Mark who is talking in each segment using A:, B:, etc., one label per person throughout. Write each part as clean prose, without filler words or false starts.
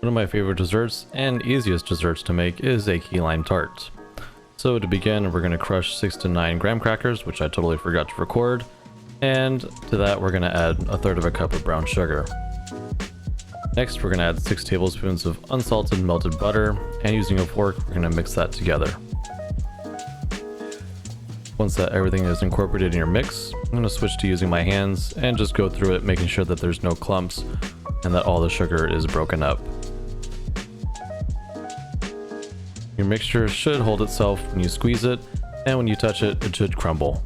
A: One of my favorite desserts and easiest desserts to make is a key lime tart. So to begin, we're going to crush 6 to 9 graham crackers, which I totally forgot to record. And to that, we're going to add 1/3 cup of brown sugar. Next, we're going to add 6 tablespoons of unsalted melted butter, and using a fork, we're going to mix that together. Once that everything is incorporated in your mix, I'm going to switch to using my hands and just go through it, making sure that there's no clumps and that all the sugar is broken up. Your mixture should hold itself when you squeeze it, and when you touch it, it should crumble.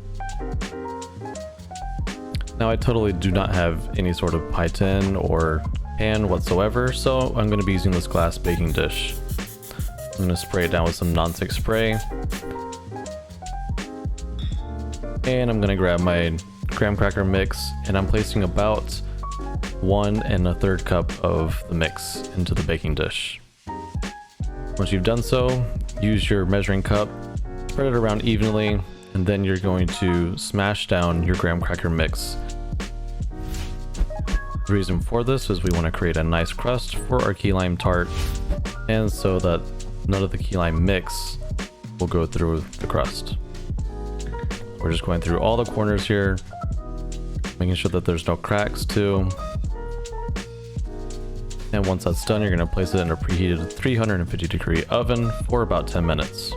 A: Now I totally do not have any sort of pie tin or pan whatsoever, so I'm going to be using this glass baking dish. I'm going to spray it down with some non-stick spray. And I'm going to grab my graham cracker mix, and I'm placing about 1 1/3 cup of the mix into the baking dish. Once you've done so, use your measuring cup, spread it around evenly, and then you're going to smash down your graham cracker mix. The reason for this is we want to create a nice crust for our key lime tart, and so that none of the key lime mix will go through the crust. We're just going through all the corners here, making sure that there's no cracks too. And once that's done, you're going to place it in a preheated 350-degree oven for about 10 minutes.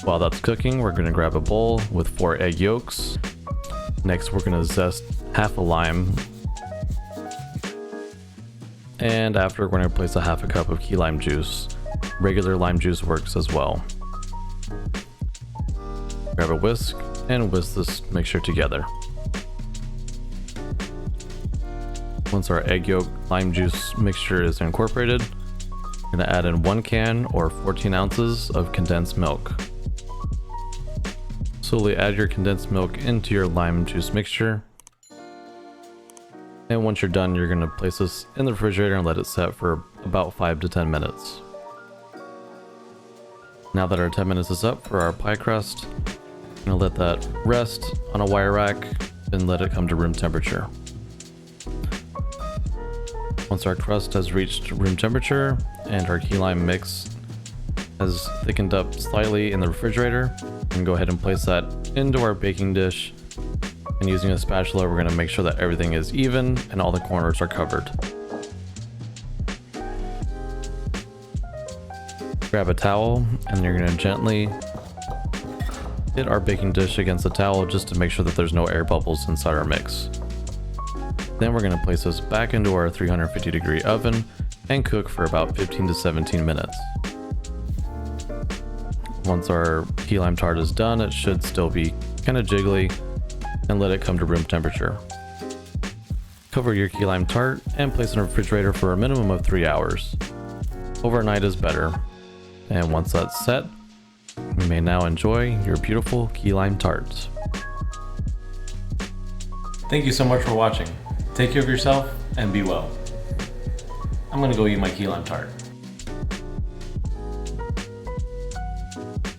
A: While that's cooking, we're going to grab a bowl with 4 egg yolks. Next, we're going to zest half a lime. And after, we're going to place a 1/2 cup of key lime juice. Regular lime juice works as well. Grab a whisk and whisk this mixture together. Once our egg yolk lime juice mixture is incorporated, we're going to add in 1 can or 14 ounces of condensed milk. Slowly add your condensed milk into your lime juice mixture. And once you're done, you're going to place this in the refrigerator and let it set for about 5 to 10 minutes. Now that our 10 minutes is up for our pie crust, I'm going to let that rest on a wire rack and let it come to room temperature. Once our crust has reached room temperature and our key lime mix has thickened up slightly in the refrigerator, we can go ahead and place that into our baking dish. And using a spatula, we're going to make sure that everything is even and all the corners are covered. Grab a towel and you're going to gently hit our baking dish against the towel just to make sure that there's no air bubbles inside our mix. Then we're going to place this back into our 350-degree oven and cook for about 15 to 17 minutes. Once our key lime tart is done, it should still be kind of jiggly, and let it come to room temperature. Cover your key lime tart and place it in the refrigerator for a minimum of 3 hours. Overnight is better. And once that's set, you may now enjoy your beautiful key lime tart. Thank you so much for watching. Take care of yourself and be well. I'm gonna go eat my key lime tart.